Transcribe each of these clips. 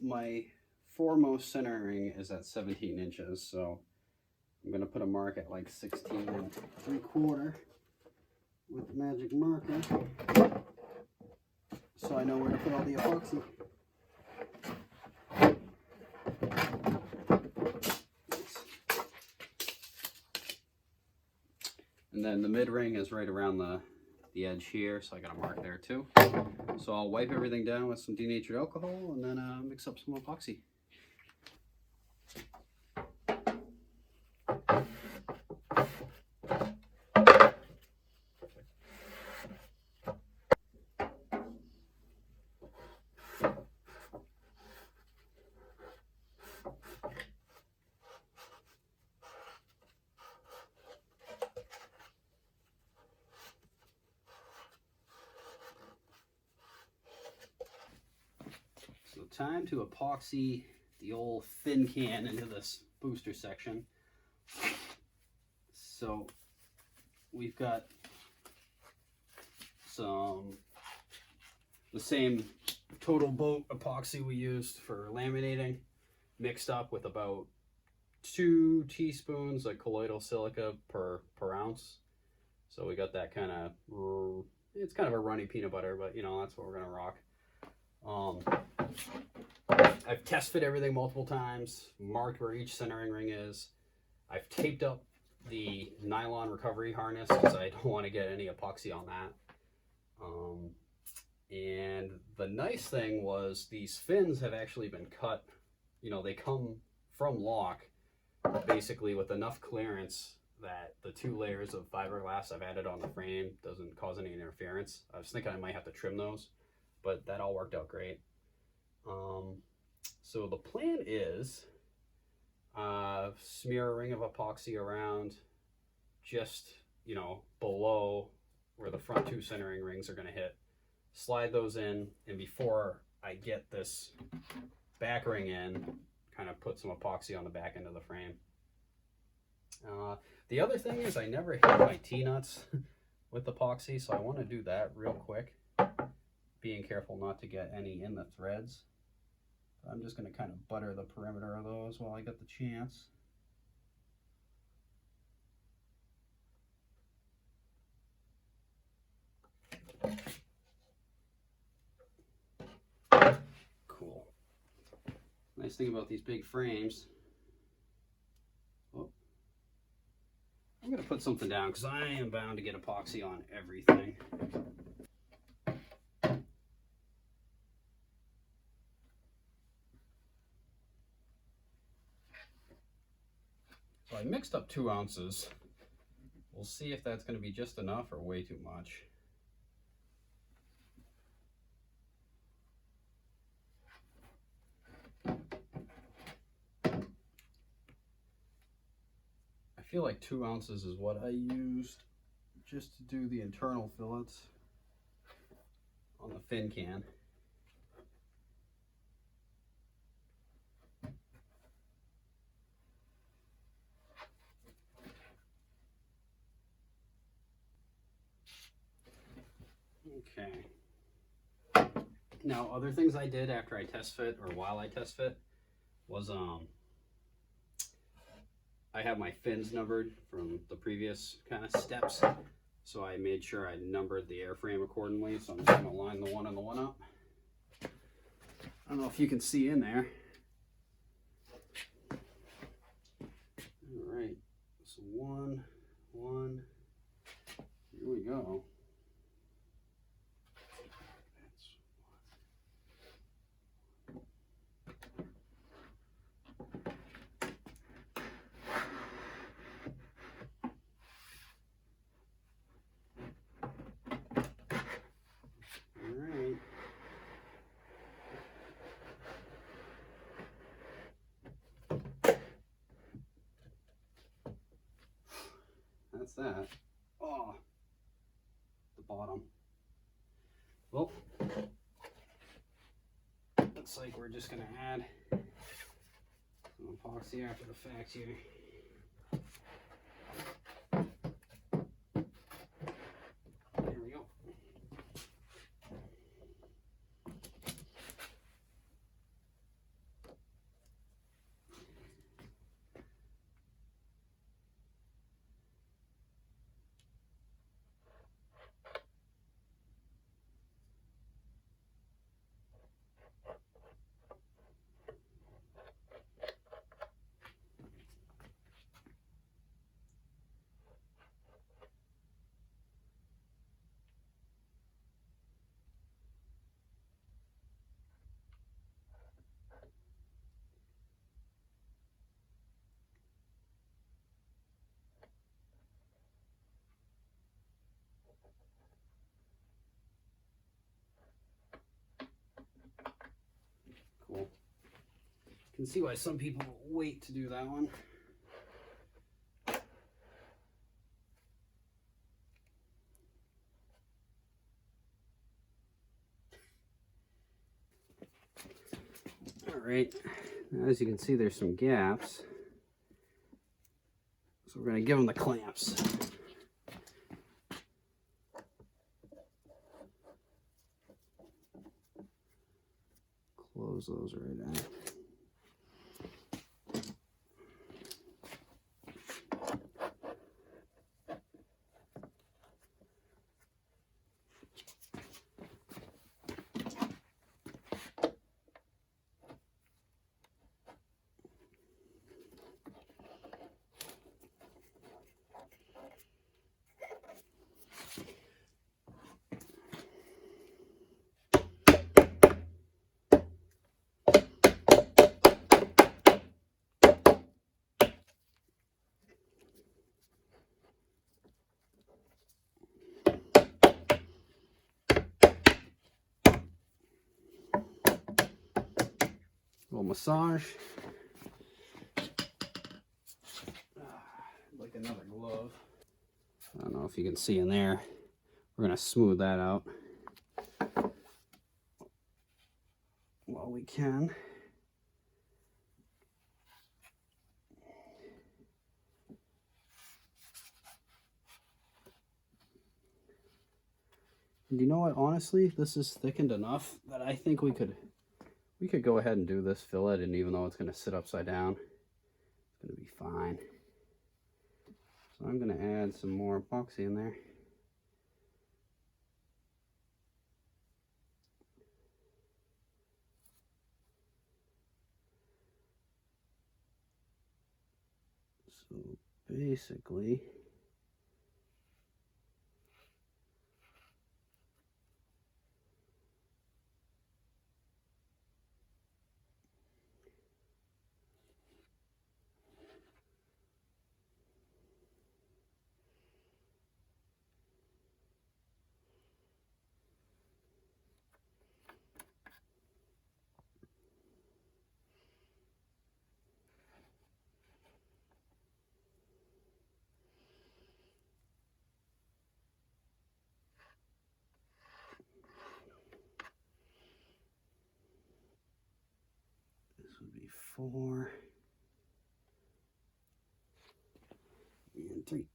my foremost centering ring is at 17 inches, so I'm going to put a mark at like 16 3/4 with the magic marker, so I know where to put all the epoxy. And then the mid ring is right around the edge here, so I got a mark there too. So I'll wipe everything down with some denatured alcohol and then mix up some epoxy. So time to epoxy the old fin can into this booster section. So we've got the same total boat epoxy we used for laminating, mixed up with about 2 teaspoons of colloidal silica per ounce. So we got that kind of, it's kind of a runny peanut butter, but you know, that's what we're gonna rock. I've test fit everything multiple times, marked where each centering ring is. I've taped up the nylon recovery harness because I don't want to get any epoxy on that. And the nice thing was these fins have actually been cut. You know, they come from LOC basically with enough clearance that the 2 layers of fiberglass I've added on the frame doesn't cause any interference. I was thinking I might have to trim those, but that all worked out great. So the plan is smear a ring of epoxy around just, you know, below where the front 2 centering rings are going to hit. Slide those in, and before I get this back ring in, kind of put some epoxy on the back end of the frame. The other thing is I never hit my T-nuts with epoxy, so I want to do that real quick, being careful not to get any in the threads. I'm just going to kind of butter the perimeter of those while I get the chance. Cool. Nice thing about these big frames. Oh, I'm going to put something down because I am bound to get epoxy on everything. So I mixed up 2 ounces. We'll see if that's going to be just enough or way too much. I feel like 2 ounces is what I used just to do the internal fillets on the fin can. Okay. Now, other things I did after I test fit, or while I test fit, was I have my fins numbered from the previous kind of steps, so I made sure I numbered the airframe accordingly. So I'm just going to line the one and the one up. I don't know if you can see in there. All right, so one, here we go. That's that. Oh, the bottom. Well, looks like we're just going to add some epoxy after the fact here. There we go. can see why some people wait to do that one. All right, now, as you can see, there's some gaps. So we're going to give them the clamps. Close those right out. Little massage. Like another glove. I don't know if you can see in there. We're going to smooth that out while we can. And you know what? Honestly, this is thickened enough that I think we could go ahead and do this fillet, and even though it's going to sit upside down, it's going to be fine. So I'm going to add some more epoxy in there. So basically, this would be 4 and 3.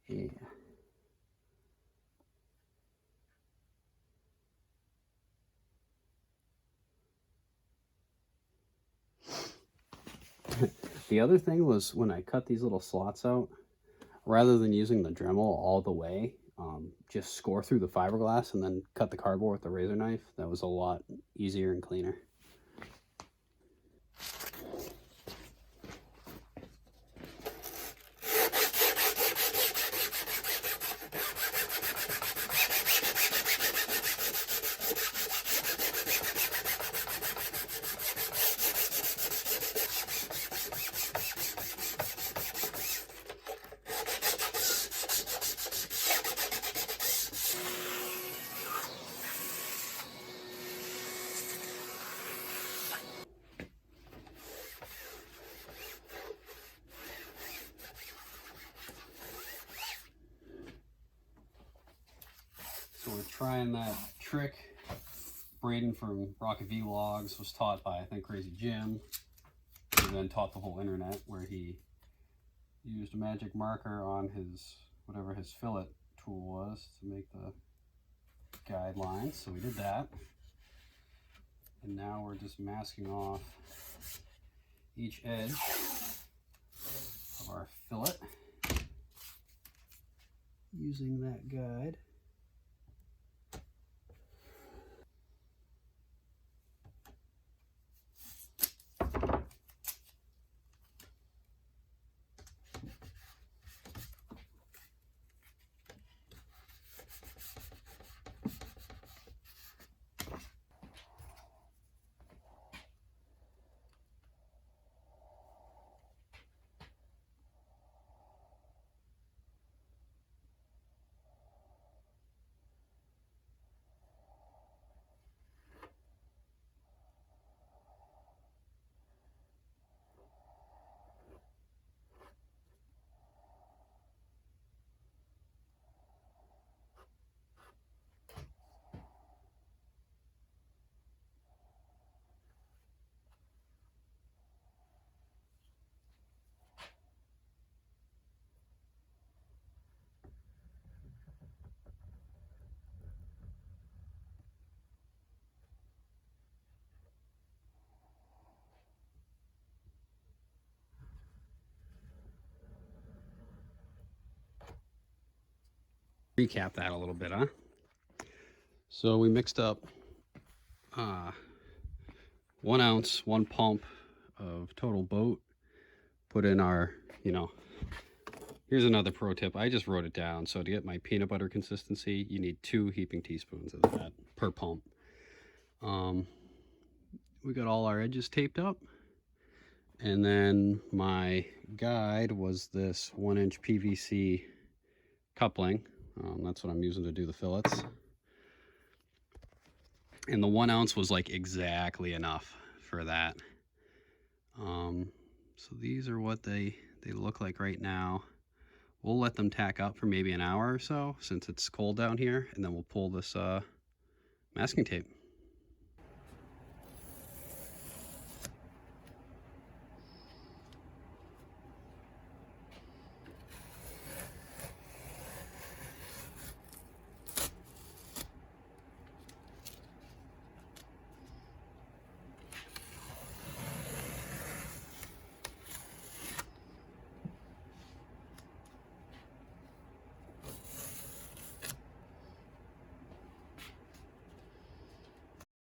Yeah. The other thing was when I cut these little slots out, rather than using the Dremel all the way, just score through the fiberglass and then cut the cardboard with the razor knife. That was a lot easier and cleaner. So we're trying that trick. Braden from Rocket Vlogs was taught by, I think, Crazy Jim, and then taught the whole internet, where he used a magic marker on his, whatever his fillet tool was, to make the guidelines. So we did that. And now we're just masking off each edge of our fillet using that guide. Recap that a little bit, huh? So we mixed up 1 ounce, 1 pump of Total Boat, put in our, here's another pro tip. I just wrote it down. So to get my peanut butter consistency, you need 2 heaping teaspoons of that per pump. We got all our edges taped up. And then my guide was this 1-inch PVC coupling. That's what I'm using to do the fillets. And the 1 ounce was like exactly enough for that. So these are what they look like right now. We'll let them tack up for maybe an hour or so since it's cold down here, and then we'll pull this masking tape.